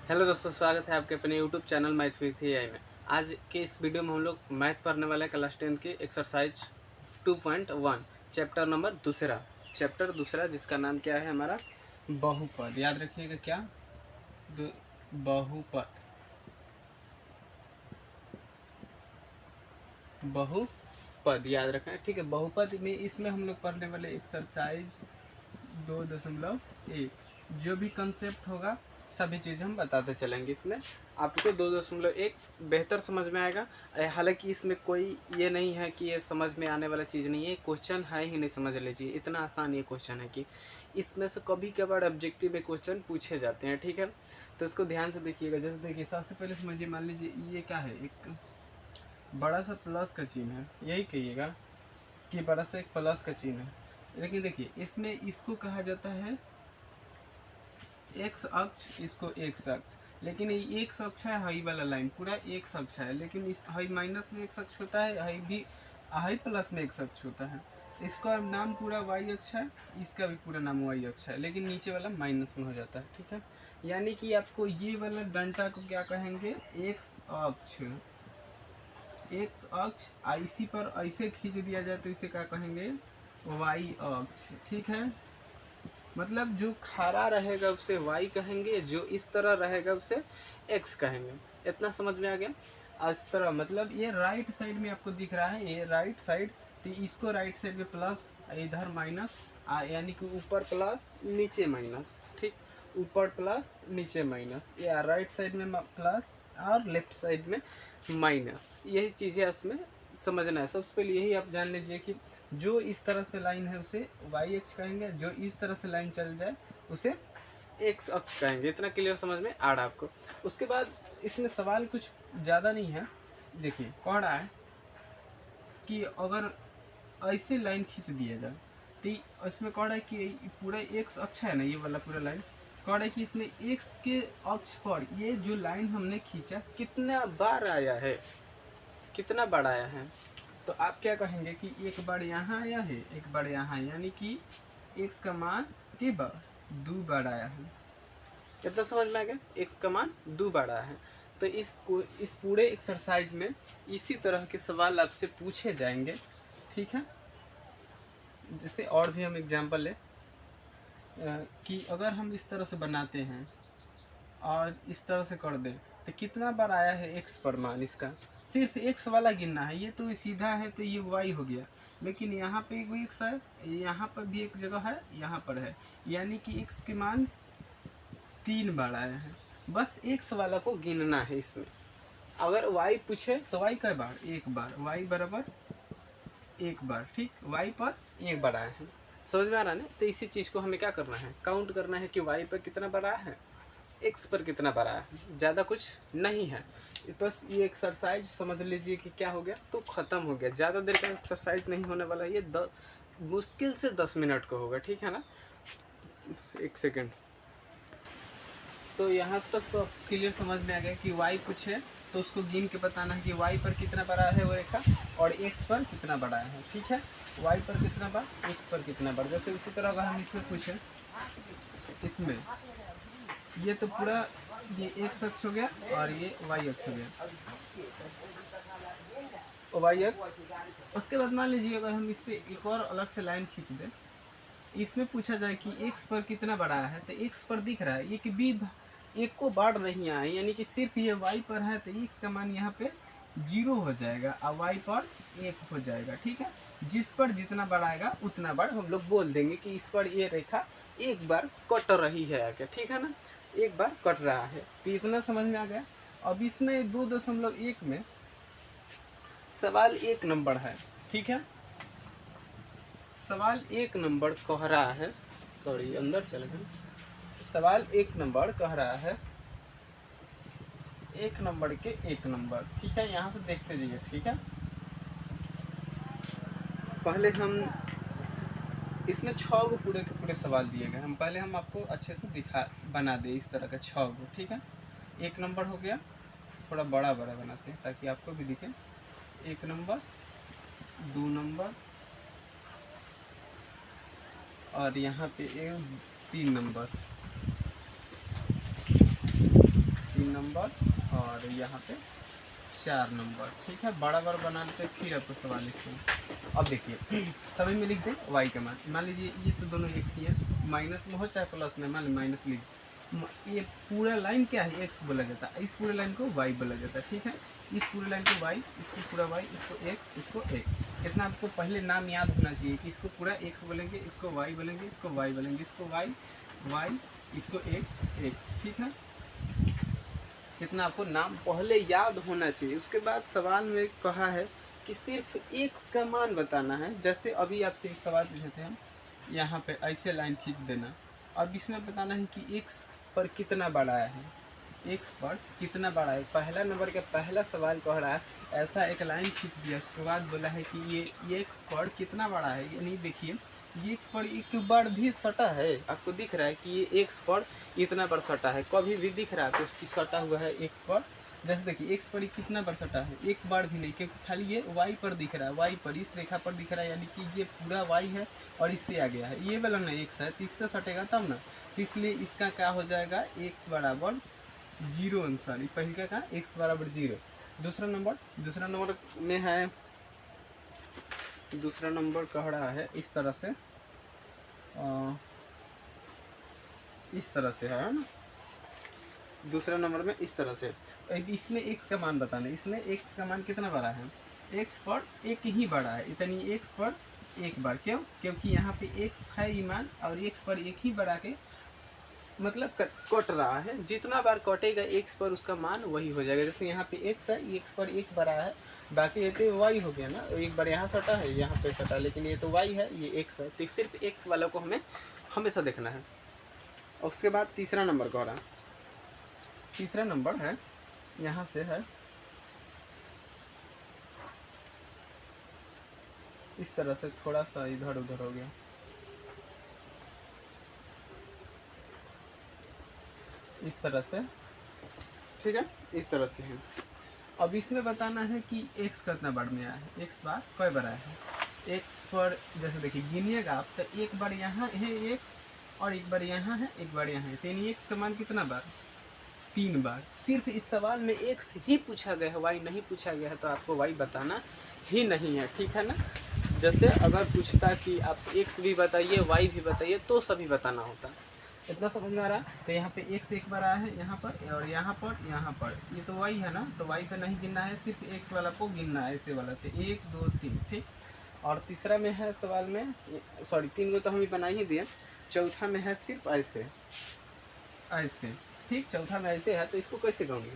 Hello दोस्तों, स्वागत है आपके अपने YouTube channel math with AI में। आज के इस वीडियो में हम लोग मैथ पढ़ने वाले हैं क्लास 10 की एक्सरसाइज 2.1 चैप्टर दूसरा जिसका नाम क्या है हमारा बहुपद। याद रखिएगा क्या, बहुपद। बहुपद याद रखना है, ठीक है। बहुपद में इसमें हम लोग पढ़ने वाले एक्सरसाइज 2.1 जो भी कंसेप्ट होगा सभी चीज़ हम बताते चलेंगे। इसमें आपको 2.1 बेहतर समझ में आएगा। हालांकि इसमें कोई ये नहीं है कि ये समझ में आने वाला चीज़ नहीं है, क्वेश्चन है ही नहीं, समझ लीजिए। इतना आसान ये क्वेश्चन है कि इसमें से कभी कभार ऑब्जेक्टिव में क्वेश्चन पूछे जाते हैं, ठीक है। तो इसको ध्यान से देखिएगा। जैसे देखिए, सबसे पहले समझिए, मान लीजिए ये क्या है, एक बड़ा सा प्लस का चिन्ह है। यही कहिएगा कि बड़ा सा एक प्लस का चिन्ह है। लेकिन देखिए, इसमें इसको कहा जाता है एक्स अक्ष, इसको एक्स अक्ष। लेकिन ये एक्स अक्ष है, हाई वाला लाइन पूरा एक्स अक्ष है। लेकिन इस हाई माइनस में एक्स अक्ष होता है, हाई प्लस में एक्स अक्ष होता है। इसका नाम पूरा वाई अक्ष है, इसका भी पूरा नाम वाई अक्ष है, लेकिन नीचे वाला माइनस में हो जाता है, ठीक है। यानी कि आपको ये वाला डंटा को क्या कहेंगे, एक्स अक्ष। एक्स अक्ष इसी पर ऐसे खींच दिया जाए तो इसे क्या कहेंगे, वाई अक्ष, ठीक है। मतलब जो खड़ा रहेगा उसे y कहेंगे, जो इस तरह रहेगा उसे x कहेंगे। इतना समझ में आ गया। इस तरह मतलब ये राइट साइड में आपको दिख रहा है, ये राइट साइड, तो इसको राइट साइड में प्लस, इधर माइनस, यानी कि ऊपर प्लस नीचे माइनस, ठीक। ऊपर प्लस नीचे माइनस, या राइट साइड में प्लस और लेफ्ट साइड में माइनस। यही चीज़ें उसमें समझना है। सबसे पहले यही आप जान लीजिए कि जो इस तरह से लाइन है उसे वाई अक्ष कहेंगे, जो इस तरह से लाइन चल जाए उसे एक्स अक्ष कहेंगे। इतना क्लियर समझ में आ रहा आपको। उसके बाद इसमें सवाल कुछ ज़्यादा नहीं है। देखिए, कह रहा है कि अगर ऐसे लाइन खींच दिया जाए तो इसमें कह रहा है कि पूरा एक्स अक्ष है ना, ये वाला पूरा लाइन, कह रहा है कि इसमें एक्स के अक्ष पर ये जो लाइन हमने खींचा कितना बार आया है, कितना बार आया है। तो आप क्या कहेंगे कि एक बार यहाँ आया है, एक बार यहाँ, यानी कि x का मान के बार 2 बार आया है। कितना समझ में आ गया, x का मान 2 बार आया है। तो इस पूरे एक्सरसाइज में इसी तरह के सवाल आपसे पूछे जाएंगे, ठीक है। जैसे और भी हम एग्जांपल ले कि अगर हम इस तरह से बनाते हैं और इस तरह से कर दें तो कितना बार आया है x पर मान, इसका सिर्फ x वाला गिनना है। ये तो सीधा है तो ये y हो गया, लेकिन यहाँ पे एक x है, यहाँ पर भी एक जगह है, यहाँ पर है, यानी कि x के मान 3 बार आया है। बस x वाला को गिनना है इसमें। अगर y पूछे तो y कई बार, एक बार, y बराबर एक बार, ठीक। y पर एक बार आया है, समझ में आ रहा है ना। तो इसी चीज़ को हमें क्या करना है, काउंट करना है कि y पर कितना बार आया है, एक्स पर कितना बार आया है। ज़्यादा कुछ नहीं है, बस ये एक्सरसाइज समझ लीजिए कि क्या हो गया तो ख़त्म हो गया। ज़्यादा देर का एक्सरसाइज नहीं होने वाला, ये मुश्किल से 10 मिनट का होगा, ठीक है ना। एक सेकेंड। तो यहाँ तक तो क्लियर समझ में आ गया कि y कुछ है तो उसको गिन के बताना है कि y पर कितना बार आया है वो रेखा, और x पर कितना बार आया है, ठीक है। y पर कितना बार, x पर कितना बार। जैसे उसी तरह अगर हम इसमें पूछें, इसमें ये तो पूरा ये एक्स अक्ष हो गया और ये वाई अक्ष हो गया, वाई अक्ष। उसके बाद मान लीजिए अगर हम इस पर एक और अलग से लाइन खींच दें, इसमें पूछा जाए कि एक्स पर कितना बार आया है, तो एक्स पर दिख रहा है ये कि बी एक को बार नहीं आया है, यानी कि सिर्फ ये वाई पर है, तो एक्स का मान यहाँ पे 0 हो जाएगा और वाई पर 1 हो जाएगा, ठीक है। जिस पर जितना बार आएगा उतना बार हम लोग बोल देंगे कि इस पर ये रेखा एक बार कट रही है आगे, ठीक है ना, एक बार कट रहा है। तो इतना समझ में आ गया। अब इसमें 2.1 में सवाल 1 नंबर है, ठीक है। सवाल 1 नंबर कह रहा है, सॉरी अंदर चले गए। सवाल 1 नंबर कह रहा है 1 नंबर के 1 नंबर, ठीक है। यहाँ से देखते जाइए, ठीक है। पहले हम इसमें 6 गो पूरे के पूरे सवाल दिए गए, हम पहले हम आपको अच्छे से बना दे इस तरह का 6 गो, ठीक है। 1 नंबर हो गया, थोड़ा बड़ा बड़ा बनाते हैं ताकि आपको भी दिखे। 1 नंबर, 2 नंबर, और यहाँ पे 3 नंबर। 3 नंबर और यहाँ पे 4 नंबर। ठीक है, बड़ा बना लेते फिर आपको सवाल लिखते हैं। अब देखिए सभी में लिख दें y का मान लीजिए ये तो दोनों एक ही है, माइनस में हो चाहे प्लस में, मान लीजिए माइनस लिख, ये पूरा लाइन क्या है x बोला जाता है, इस पूरे लाइन को y बोला जाता है। ठीक है, इस पूरे लाइन को y, इसको पूरा y, इसको x, इसको x। कितना आपको पहले नाम याद होना चाहिए कि इसको पूरा x बोलेंगे, इसको y बोलेंगे, इसको y बोलेंगे, इसको y y, इसको x x। ठीक है, कितना आपको नाम पहले याद होना चाहिए। उसके बाद सवाल में कहा है कि सिर्फ x का मान बताना है। जैसे अभी आपसे एक सवाल पूछे थे हम, यहाँ पे ऐसे लाइन खींच देना, अब इसमें बताना है कि x पर कितना बड़ा है, x पर कितना बड़ा है। पहला नंबर का पहला सवाल कह रहा है ऐसा एक लाइन खींच दिया, उसके बाद बोला है कि ये x पर कितना बड़ा है। यानी देखिए ये x पर एक बार भी सटा है, आपको दिख रहा है कि ये x पर इतना बार सटा है, कभी भी दिख रहा है तो उसकी सटा हुआ है x पर। जैसे देखिए x पर कितना बार सटा है, एक बार भी नहीं, क्योंकि खाली ये y पर दिख रहा है, y पर इस रेखा पर दिख रहा है, यानी कि ये पूरा y है और इस पे आ गया है, ये वाला ना x है तो इस पर सटेगा तब ना, इसलिए इसका क्या हो जाएगा x बराबर 0 आंसर। पहले का x बराबर 0। दूसरा नंबर में है, दूसरा नंबर कह रहा है इस तरह से, इस तरह से है ना, दूसरा नंबर में इस तरह से। इसमें x का मान बताना है, इसमें x का मान कितना बड़ा है, x पर एक ही बड़ा है, इतनी x पर एक बार। क्यों? क्योंकि यहाँ पे x है ही मान और x पर एक ही बढ़ा के मतलब कट रहा है, जितना बार कटेगा x पर उसका मान वही हो जाएगा। जैसे यहाँ पे x है, x पर एक बड़ा है, बाकी ये तो y हो गया ना, एक बार यहाँ सटा है यहाँ पे सटा, लेकिन ये तो y है, ये x है, तो सिर्फ x वाला को हमें हमेशा देखना है। उसके बाद तीसरा नंबर कह रहा, तीसरा नंबर है यहाँ से है इस तरह से, थोड़ा सा इधर उधर हो गया, इस तरह से। ठीक है, इस तरह से है। अब इसमें बताना है कि x कितना बार में आया है, x बार कई बार आया है। x पर जैसे देखिए गिनिएगा आप तो एक बार यहाँ है x और एक बार यहाँ है, एक बार यहाँ है, तो यानी x का मान कितना बार, 3 बार। सिर्फ इस सवाल में x ही पूछा गया है, y नहीं पूछा गया है, तो आपको y बताना ही नहीं है। ठीक है ना, जैसे अगर पूछता कि आप x भी बताइए y भी बताइए तो सभी बताना होता। इतना समझ में आ रहा। तो यहाँ पे x एक बार आया है यहाँ पर, और यहाँ पर ये तो y है ना, तो y पे नहीं गिनना है, सिर्फ x वाला को गिनना है, ऐसे वाला से 1 2 3। ठीक, और तीसरा में है सवाल में, सॉरी 3 को तो हम ही बना ही दिए, चौथा में है सिर्फ ऐसे ऐसे। ठीक, चौथा में ऐसे है तो इसको कैसे गाऊंगे,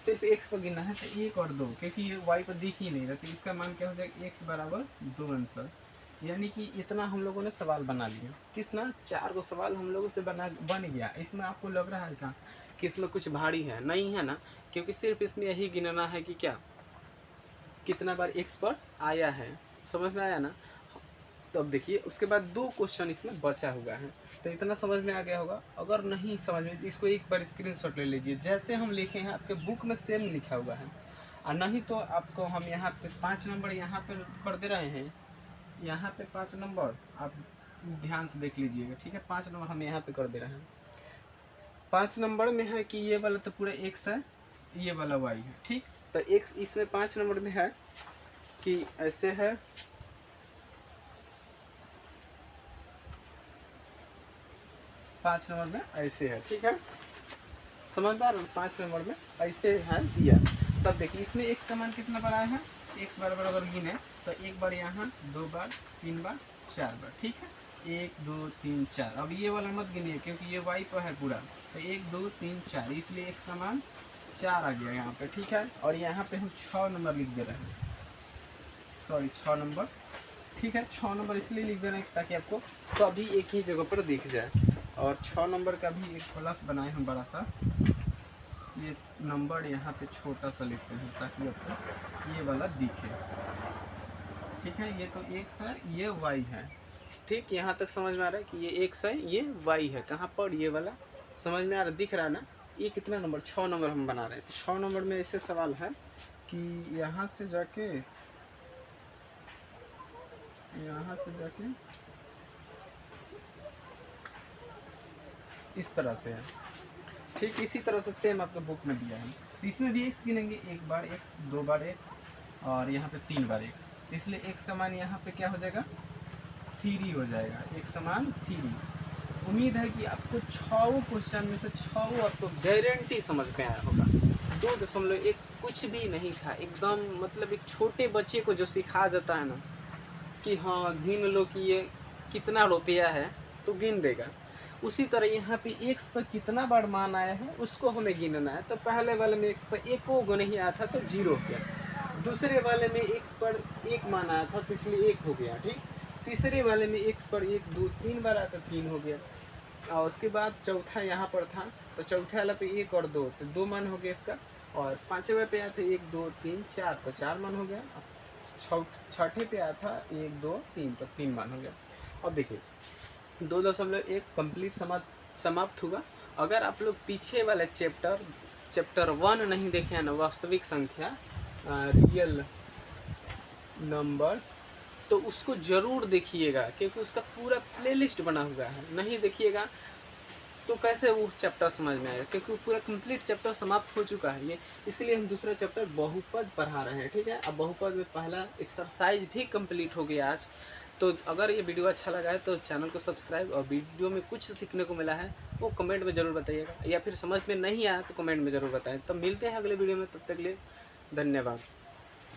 सिर्फ x पर गिनना है, तो 1 और 2, क्योंकि ये y पर दिख ही नहीं रहा, तो इसका मान क्या हो जाएगा x बराबर 2 आंसर। यानी कि इतना हम लोगों ने सवाल बना लिया, कितना 4 को सवाल हम लोगों से बन गया। इसमें आपको लग रहा है क्या कि इसमें कुछ भारी है, नहीं है ना, क्योंकि सिर्फ इसमें यही गिनना है कि क्या कितना बार x पर आया है। समझ में आया ना। तो अब देखिए उसके बाद 2 क्वेश्चन इसमें बचा हुआ है, तो इतना समझ में आ गया होगा। अगर नहीं समझ में तो इसको एक बार स्क्रीनशॉट ले लीजिए, जैसे हम लिखे हैं आपके बुक में सेम लिखा हुआ है, और नहीं तो आपको हम यहाँ पे 5 नंबर यहाँ पे कर दे रहे हैं, यहाँ पे 5 नंबर आप ध्यान से देख लीजिएगा। ठीक है, 5 नंबर हम यहाँ पे कर दे रहे हैं। 5 नंबर में है कि ये वाला तो पूरा x है, ये वाला y है। ठीक, तो x इसमें 5 नंबर में है कि ऐसे है, पाँच नंबर में ऐसे है। ठीक है, समझ पा रहे हो, 5 नंबर में ऐसे है दिया। तब देखिए इसमें x का मान कितना बार आया है, x बराबर अगर गिने तो एक बार यहाँ, 2 बार, 3 बार, 4 बार। ठीक है, 1 2 3 4। अब ये वाला मत गिनिए क्योंकि ये y पर है पूरा, तो 1 2 3 4, इसलिए x का मान 4 आ गया यहाँ पे। ठीक है, और यहाँ पे हम 6 नंबर लिख दे रहे हैं, सॉरी 6 नंबर। ठीक है, 6 नंबर इसलिए लिख दे रहे हैं ताकि आपको सभी एक ही जगह पर दिख जाए। और 6 नंबर का भी एक प्लस बनाए हम बड़ा सा, ये नंबर यहाँ पे छोटा सा लिखते हैं ताकि आपको ये वाला दिखे। ठीक है, ये तो x है, ये y है। ठीक, यहाँ तक समझ में आ रहा है कि ये x है, ये y है, कहाँ पर ये वाला समझ में आ रहा, दिख रहा है ना। ये कितना नंबर, 6 नंबर हम बना रहे हैं। तो 6 नंबर में ऐसे सवाल है कि यहाँ से जाके इस तरह से है, ठीक इसी तरह से सेम आपके बुक में दिया है। तो इसमें भी एक्स गिनेंगे, 1 बार एक्स, 2 बार एक्स और यहाँ पे 3 बार एक्स। तो इसलिए एक्स का मान यहाँ पे क्या हो जाएगा, 3 हो जाएगा, एक्स का मान 3। उम्मीद है कि आपको 6 क्वेश्चन में से 6 आपको गारंटी समझ में आया होगा। 2.1 कुछ भी नहीं था एकदम, मतलब एक छोटे बच्चे को जो सिखा जाता है ना कि हाँ गिन लो कि ये कितना रुपया है तो गिन देगा, उसी तरह यहाँ पे एक्स पर कितना बार मान आया है उसको हमें गिनना है। तो पहले वाले में एक्स पर एक गो नहीं आया था तो 0 हो गया, दूसरे वाले में एक्स पर 1 मान आया था तो इसलिए 1 हो गया, ठीक। तीसरे वाले में एक्स पर 1 2 3 बार आया तो 3 हो गया, और उसके बाद चौथा यहाँ पर था तो चौथे वाला पे 1 और 2 तो 2 मान हो गया इसका, और पाँचवें पे आया था 1 2 3 4 तो 4 मान हो गया, छठे पे आया था 1 2 3 तो 3 मान हो गया। अब देखिए 2.1 कंप्लीट समाप्त हुआ। अगर आप लोग पीछे वाले चैप्टर 1 नहीं देखे हैं ना, वास्तविक संख्या रियल नंबर, तो उसको ज़रूर देखिएगा क्योंकि उसका पूरा प्लेलिस्ट बना हुआ है। नहीं देखिएगा तो कैसे वो चैप्टर समझ में आएगा, क्योंकि वो पूरा कंप्लीट चैप्टर समाप्त हो चुका है ये, इसलिए हम दूसरा चैप्टर बहुपद पढ़ा रहे हैं, ठीक है। अब बहुपद में पहला एक्सरसाइज भी कंप्लीट हो गया आज। तो अगर ये वीडियो अच्छा लगा है तो चैनल को सब्सक्राइब, और वीडियो में कुछ सीखने को मिला है वो कमेंट में ज़रूर बताइएगा, या फिर समझ में नहीं आया तो कमेंट में ज़रूर बताएं। तो मिलते हैं अगले वीडियो में, तब तक के लिए धन्यवाद।